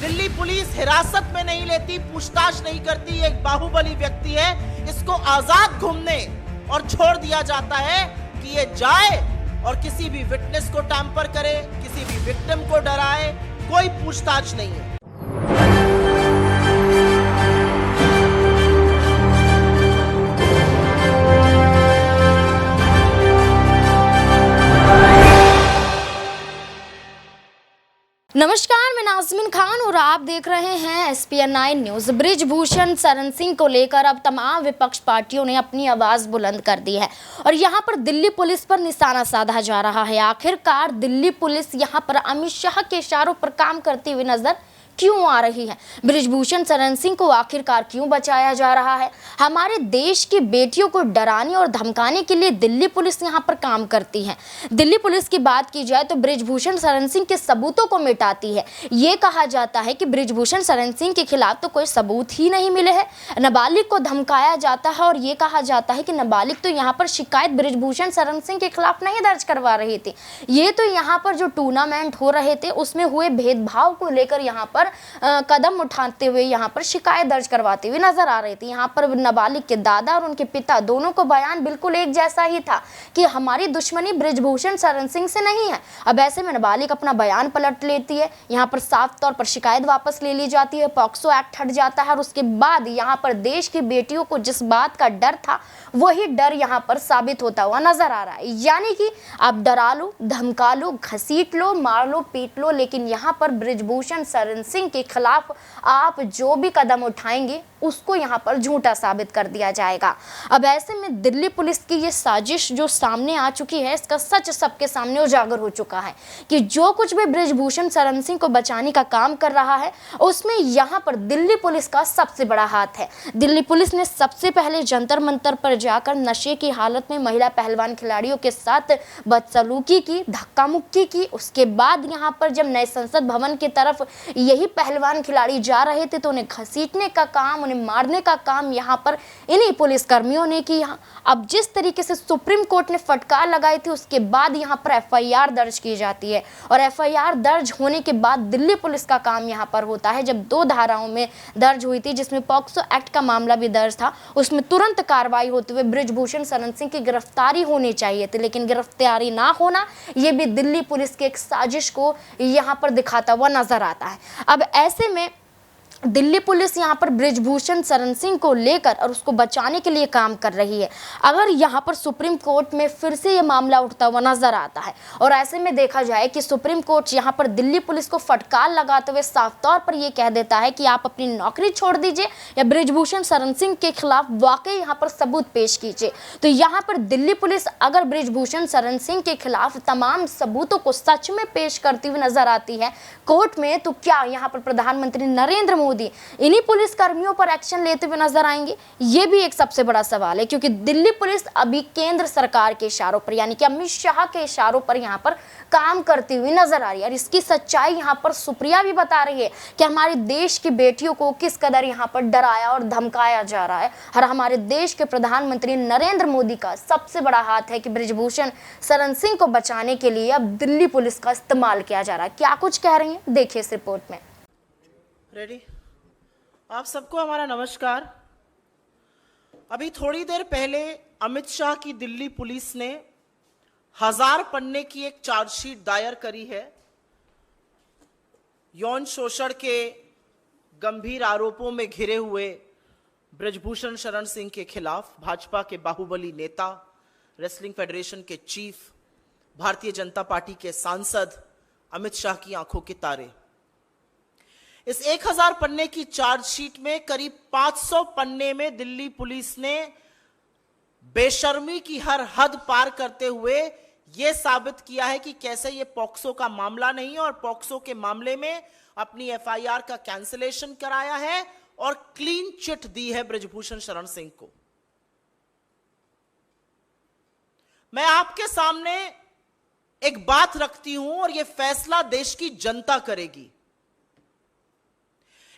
Delhi police हिरासत में नहीं लेती, पूछताछ नहीं करती। एक बाहुबली व्यक्ति है, इसको आजाद घूमने और छोड़ दिया जाता है कि ये जाए और किसी भी विटनेस को टैंपर करे, किसी भी विक्टिम को डराए। कोई पूछताछ नहीं है। नमस्कार, मैं नाज़मीन खान और आप देख रहे हैं SPN9 न्यूज। बृजभूषण शरण सिंह को लेकर अब तमाम विपक्ष पार्टियों ने अपनी आवाज बुलंद कर दी है और यहां पर दिल्ली पुलिस पर निशाना साधा जा रहा है। आखिरकार दिल्ली पुलिस यहां पर अमित शाह के इशारों पर काम करती हुई नजर क्यों आ रही है? बृजभूषण शरण सिंह को आखिरकार क्यों बचाया जा रहा है? हमारे देश की बेटियों को डराने और धमकाने के लिए दिल्ली पुलिस यहां पर काम करती है। दिल्ली पुलिस की बात की जाए तो बृजभूषण शरण सिंह के सबूतों को मिटाती है। ये कहा जाता है कि बृजभूषण शरण सिंह के खिलाफ तो कोई सबूत ही नहीं मिले हैं। नाबालिग को धमकाया जाता है और ये कहा जाता है कि नाबालिग तो यहाँ पर शिकायत बृजभूषण शरण सिंह के खिलाफ नहीं दर्ज करवा रहे थे। ये तो यहाँ पर जो टूर्नामेंट हो रहे थे उसमें हुए भेदभाव को लेकर यहाँ पर कदम उठाते हुए यहाँ पर शिकायत दर्ज करवाते हुए नजर आ रही थी। यहाँ पर नाबालिग के दादा और उनके पिता दोनों को बयान बिल्कुल एक जैसा ही था कि हमारी दुश्मनी बृजभूषण शरण सिंह से नहीं है। अब ऐसे में नाबालिग अपना बयान पलट लेती है, यहाँ पर साफ तौर पर शिकायत वापस ले ली जाती है, पॉक्सो एक्ट हट जाता है और उसके बाद यहाँ पर देश की बेटियों को जिस बात का डर था वही डर यहाँ पर साबित होता हुआ नजर आ रहा है। यानी कि आप डरा लो, धमका लो, घसीट लो, मार लो, पीट लो, लेकिन यहाँ पर बृजभूषण शरण सिंह के खिलाफ आप जो भी कदम उठाएंगे उसको यहाँ पर झूठा साबित कर दिया जाएगा। अब ऐसे में दिल्ली पुलिस की ये साजिश जो सामने आ चुकी है, इसका सच सबके सामने उजागर हो चुका है कि जो कुछ भी बृजभूषण शरण सिंह को बचाने का काम कर रहा है उसमें यहाँ पर दिल्ली पुलिस का सबसे बड़ा हाथ है। दिल्ली पुलिस ने सबसे पहले जंतर मंतर पर जाकर नशे की हालत में महिला पहलवान खिलाड़ियों के साथ बदसलूकी की, धक्का मुक्की की। उसके बाद यहाँ पर जब नए संसद भवन की तरफ यही पहलवान खिलाड़ी जा रहे थे तो उन्हें घसीटने का काम, उन्हें मारने का काम यहाँ पर इन्हीं पुलिस कर्मियों ने किया। अब जिस तरीके से सुप्रीम कोर्ट ने फटकार लगाई थी उसके बाद यहाँ पर FIR दर्ज की जाती है और FIR दर्ज होने के बाद दिल्ली पुलिस का काम यहाँ पर होता है। जब 2 धाराओं में दर्ज हुई थी जिसमें पॉक्सो एक्ट का मामला भी दर्ज था, उसमें तुरंत कार्रवाई होते हुए बृजभूषण शरण सिंह की गिरफ्तारी होनी चाहिए थी, लेकिन गिरफ्तारी ना होना ये भी दिल्ली पुलिस के एक साजिश को यहाँ पर दिखाता हुआ नजर आता है। अब ऐसे में दिल्ली पुलिस यहाँ पर बृजभूषण शरण सिंह को लेकर और उसको बचाने के लिए काम कर रही है। अगर यहाँ पर सुप्रीम कोर्ट में फिर से ये मामला उठता हुआ नजर आता है और ऐसे में देखा जाए कि सुप्रीम कोर्ट यहाँ पर दिल्ली पुलिस को फटकार लगाते हुए साफ तौर पर ये कह देता है कि आप अपनी नौकरी छोड़ दीजिए या बृजभूषण शरण सिंह के खिलाफ वाकई यहाँ पर सबूत पेश कीजिए, तो यहाँ पर दिल्ली पुलिस अगर बृजभूषण शरण सिंह के खिलाफ तमाम सबूतों को सच में पेश करती हुई नजर आती है कोर्ट में, तो क्या यहाँ पर प्रधानमंत्री नरेंद्र मोदी इन्हीं पुलिस कर्मियों पर एक्शन लेते हुए नजर आएंगे? ये भी एक सबसे बड़ा सवाल है, क्योंकि दिल्ली पुलिस अभी केंद्र सरकार के इशारों पर यानी कि अमित शाह के इशारों पर यहाँ पर काम करती हुई नजर आ रही है। और इसकी सच्चाई यहाँ पर सुप्रिया भी बता रही है कि हमारे देश की बेटियों को किस कदर यहाँ पर डराया और धमकाया जा रहा है और हमारे देश के प्रधानमंत्री नरेंद्र मोदी का सबसे बड़ा हाथ है कि बृजभूषण शरण सिंह को बचाने के लिए अब दिल्ली पुलिस का इस्तेमाल किया जा रहा है। क्या कुछ कह रही है देखिए इस रिपोर्ट में। रेडी? आप सबको हमारा नमस्कार। अभी थोड़ी देर पहले अमित शाह की दिल्ली पुलिस ने 1000 पन्ने की एक चार्जशीट दायर करी है यौन शोषण के गंभीर आरोपों में घिरे हुए बृजभूषण शरण सिंह के खिलाफ। भाजपा के बाहुबली नेता, रेसलिंग फेडरेशन के चीफ, भारतीय जनता पार्टी के सांसद अमित शाह की आंखों के तारे। इस 1000 पन्ने की चार्जशीट में करीब 500 पन्ने में दिल्ली पुलिस ने बेशर्मी की हर हद पार करते हुए यह साबित किया है कि कैसे यह पॉक्सो का मामला नहीं है और पॉक्सो के मामले में अपनी FIR का कैंसिलेशन कराया है और क्लीन चिट दी है बृजभूषण शरण सिंह को। मैं आपके सामने एक बात रखती हूं और यह फैसला देश की जनता करेगी।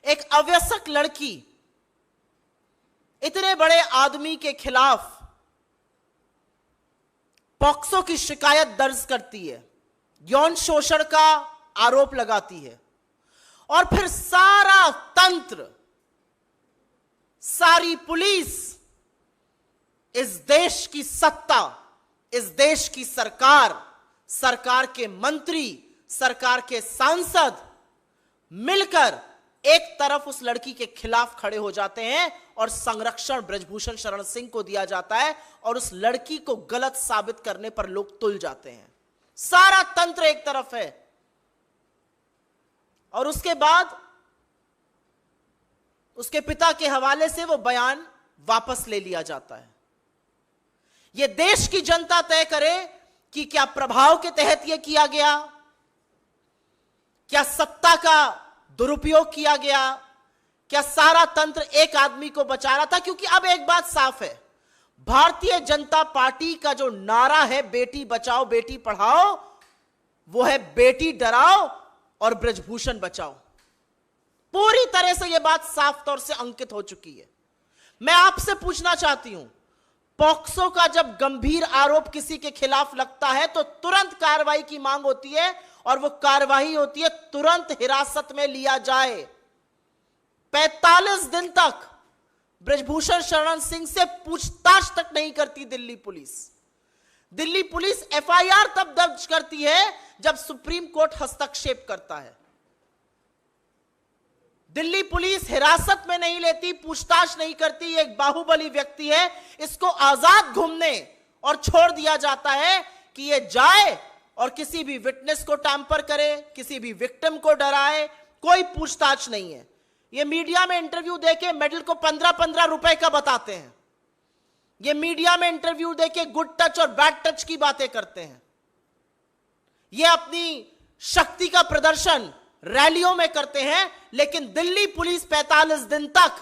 एक अवयस्क लड़की इतने बड़े आदमी के खिलाफ पॉक्सो की शिकायत दर्ज करती है, यौन शोषण का आरोप लगाती है और फिर सारा तंत्र, सारी पुलिस, इस देश की सत्ता, इस देश की सरकार, सरकार के मंत्री, सरकार के सांसद मिलकर एक तरफ उस लड़की के खिलाफ खड़े हो जाते हैं और संरक्षण ब्रजभूषण शरण सिंह को दिया जाता है और उस लड़की को गलत साबित करने पर लोग तुल जाते हैं। सारा तंत्र एक तरफ है और उसके बाद उसके पिता के हवाले से वो बयान वापस ले लिया जाता है। यह देश की जनता तय करे कि क्या प्रभाव के तहत यह किया गया, क्या सत्ता का दुरुपयोग किया गया, क्या सारा तंत्र एक आदमी को बचा रहा था। क्योंकि अब एक बात साफ है, भारतीय जनता पार्टी का जो नारा है बेटी बचाओ बेटी पढ़ाओ, वो है बेटी डराओ और ब्रजभूषण बचाओ। पूरी तरह से यह बात साफ तौर से अंकित हो चुकी है। मैं आपसे पूछना चाहती हूं, पॉक्सो का जब गंभीर आरोप किसी के खिलाफ लगता है तो तुरंत कार्रवाई की मांग होती है और वो कार्रवाई होती है तुरंत हिरासत में लिया जाए। 45 दिन तक ब्रजभूषण शरण सिंह से पूछताछ तक नहीं करती Delhi police. Delhi police FIR तब दर्ज करती है जब सुप्रीम कोर्ट हस्तक्षेप करता है। दिल्ली पुलिस हिरासत में नहीं लेती, पूछताछ नहीं करती। एक बाहुबली व्यक्ति है, इसको आजाद घूमने और छोड़ दिया जाता है कि ये जाए और किसी भी विटनेस को टैंपर करे, किसी भी विक्टिम को डराए। कोई पूछताछ नहीं है। ये मीडिया में इंटरव्यू देके मेडल को 15-15 रुपए का बताते हैं। ये मीडिया में इंटरव्यू देके गुड टच और बैड टच की बातें करते हैं। ये अपनी शक्ति का प्रदर्शन रैलियों में करते हैं, लेकिन दिल्ली पुलिस 45 दिन तक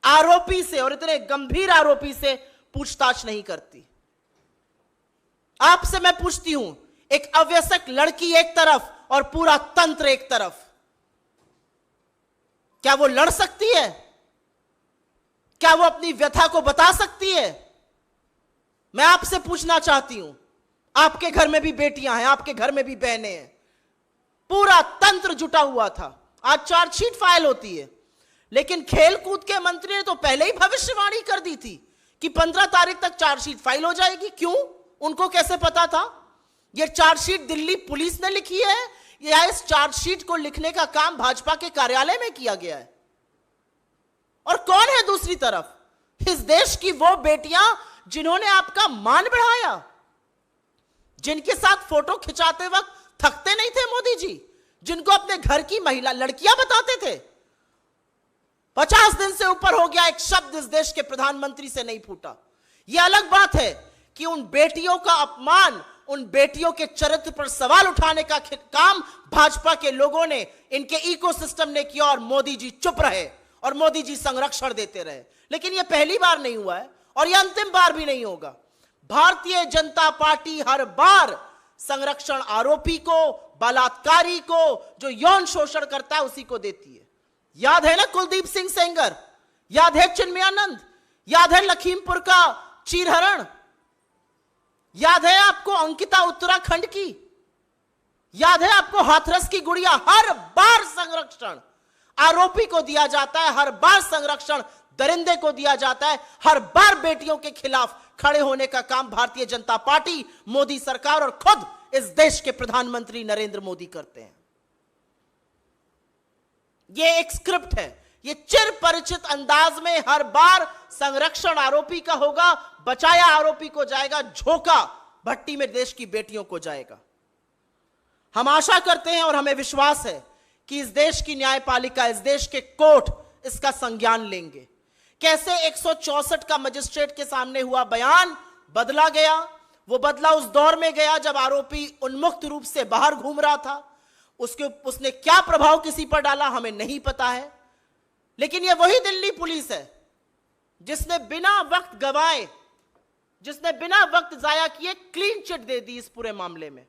आरोपी से, और इतने गंभीर आरोपी से, पूछताछ नहीं करती। आपसे मैं पूछती हूं, एक अवयस्क लड़की एक तरफ और पूरा तंत्र एक तरफ, क्या वो लड़ सकती है? क्या वो अपनी व्यथा को बता सकती है? मैं आपसे पूछना चाहती हूं, आपके घर में भी बेटियां हैं, आपके घर में भी बहनें हैं, पूरा तंत्र जुटा हुआ था। आज चार्जशीट फाइल होती है, लेकिन खेलकूद के मंत्री ने तो पहले ही भविष्यवाणी कर दी थी कि 15 तारीख तक चार्जशीट फाइल हो जाएगी। क्यों? उनको कैसे पता था? यह चार्जशीट दिल्ली पुलिस ने लिखी है या इस चार्जशीट को लिखने का काम भाजपा के कार्यालय में किया गया है? और कौन है दूसरी तरफ? इस देश की वो बेटियां जिन्होंने आपका मान बढ़ाया, जिनके साथ फोटो खिंचाते वक्त थकते नहीं थे मोदी जी, जिनको अपने घर की महिला लड़कियां बताते थे। 50 दिन से ऊपर हो गया, एक शब्द इस देश के प्रधानमंत्री से नहीं फूटा। यह अलग बात है कि उन बेटियों का अपमान, उन बेटियों के चरित्र पर सवाल उठाने का काम भाजपा के लोगों ने, इनके इकोसिस्टम ने किया और मोदी जी चुप रहे और मोदी जी संरक्षण देते रहे। लेकिन यह पहली बार नहीं हुआ है और यह अंतिम बार भी नहीं होगा। भारतीय जनता पार्टी हर बार संरक्षण आरोपी को, बलात्कारी को, जो यौन शोषण करता है, उसी को देती है। याद है ना कुलदीप सिंह सेंगर, याद है चिन्मयानंद, याद है लखीमपुर का चीरहरण, याद है आपको अंकिता उत्तराखंड की, याद है आपको हाथरस की गुड़िया। हर बार संरक्षण आरोपी को दिया जाता है, हर बार संरक्षण दरिंदे को दिया जाता है, हर बार बेटियों के खिलाफ खड़े होने का काम भारतीय जनता पार्टी, मोदी सरकार और खुद इस देश के प्रधानमंत्री नरेंद्र मोदी करते हैं। यह एक स्क्रिप्ट है, यह चिर परिचित अंदाज में हर बार संरक्षण आरोपी का होगा, बचाया आरोपी को जाएगा, झोंका भट्टी में देश की बेटियों को जाएगा। हम आशा करते हैं और हमें विश्वास है कि इस देश की न्यायपालिका, इस देश के कोर्ट इसका संज्ञान लेंगे। कैसे 164 का मजिस्ट्रेट के सामने हुआ बयान बदला गया? वो बदला उस दौर में गया जब आरोपी उन्मुक्त रूप से बाहर घूम रहा था। उसने क्या प्रभाव किसी पर डाला हमें नहीं पता है, लेकिन यह वही दिल्ली पुलिस है जिसने बिना वक्त गवाए, जिसने बिना वक्त जाया किए क्लीन चिट दे दी इस पूरे मामले में।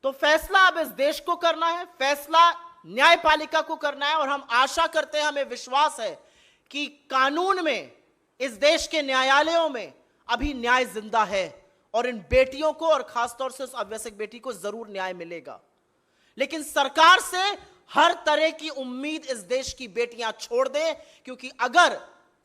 तो फैसला अब इस देश को करना है, फैसला न्यायपालिका को करना है और हम आशा करते हैं, हमें विश्वास है कि कानून में, इस देश के न्यायालयों में अभी न्याय जिंदा है और इन बेटियों को और खासतौर से उस अवयस्क बेटी को जरूर न्याय मिलेगा। लेकिन सरकार से हर तरह की उम्मीद इस देश की बेटियां छोड़ दें, क्योंकि अगर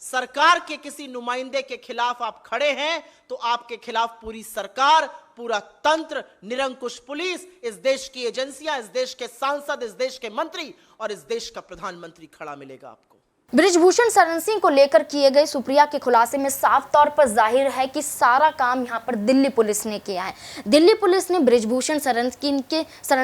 सरकार के किसी नुमाइंदे के खिलाफ आप खड़े हैं तो आपके खिलाफ पूरी सरकार, पूरा तंत्र, निरंकुश पुलिस, इस देश की एजेंसियां, इस देश के सांसद, इस देश के मंत्री और इस देश का प्रधानमंत्री खड़ा मिलेगा आपको। बृजभूषण शरण सिंह को लेकर किए गए सुप्रिया के खुलासे में साफ तौर पर जाहिर है कि सारा काम यहां पर दिल्ली पुलिस ने किया है। दिल्ली पुलिस ने बृजभूषण शरण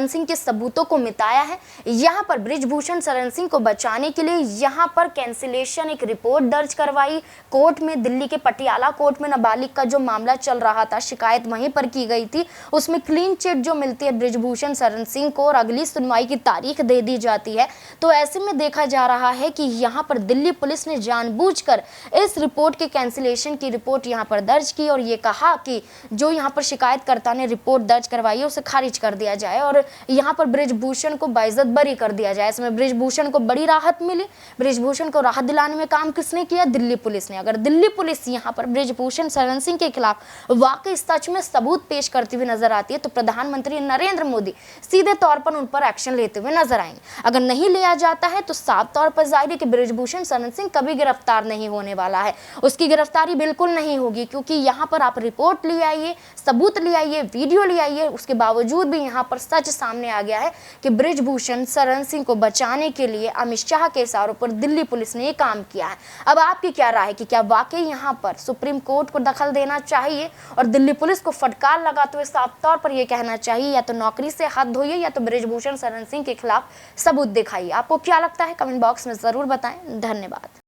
सिंह के सबूतों को मिटाया है। यहां पर बृजभूषण शरण सिंह को बचाने के लिए यहां पर कैंसिलेशन एक रिपोर्ट दर्ज करवाई कोर्ट में। दिल्ली के पटियाला कोर्ट में नाबालिग का जो मामला चल रहा था, शिकायत वहीं पर की गई थी, उसमें क्लीन चिट जो मिलती है बृजभूषण शरण सिंह को और अगली सुनवाई की तारीख दे दी जाती है। तो ऐसे में देखा जा रहा है कि यहां पर दिल्ली पुलिस ने जानबूझकर इस रिपोर्ट के कैंसिलेशन की रिपोर्ट यहां पर दर्ज की और ये कहा कि जो यहां पर शिकायतकर्ता ने रिपोर्ट दर्ज करवाई है उसे खारिज कर दिया जाए और यहां पर बृजभूषण को बाइज्जत बरी कर दिया जाए। इसमें बृजभूषण को बड़ी राहत मिली। बृजभूषण को राहत दिलाने में काम किसने किया? दिल्ली पुलिस ने। अगर दिल्ली पुलिस यहां पर बृजभूषण शरण सिंह के खिलाफ वाकई सच में सबूत पेश करती हुई नजर आती है तो प्रधानमंत्री नरेंद्र मोदी सीधे तौर पर उन पर एक्शन लेते हुए नजर आएंगे। अगर नहीं लिया जाता है तो साफ तौर पर जाहिर है कि बृजभूषण शरण सिंह कभी गिरफ्तार नहीं होने वाला है। उसकी गिरफ्तारी बिल्कुल नहीं होगी, क्योंकि यहां पर आप रिपोर्ट ले आइए, सबूत ले आइए, वीडियो ले आइए, उसके बावजूद भी यहां पर सच सामने आ गया है कि बृजभूषण शरण सिंह को बचाने के लिए अमित शाह के इशारों पर दिल्ली पुलिस ने ये काम किया है। अब आपकी क्या राय है कि क्या वाकई यहां पर सुप्रीम कोर्ट को दखल देना चाहिए और दिल्ली पुलिस को फटकार लगाते हुए साफ तौर पर यह कहना चाहिए या तो नौकरी से हाथ धोइए या तो बृजभूषण शरण सिंह के खिलाफ सबूत दिखाइए? आपको क्या लगता है? कमेंट बॉक्स में जरूर बताएं। धन्यवाद।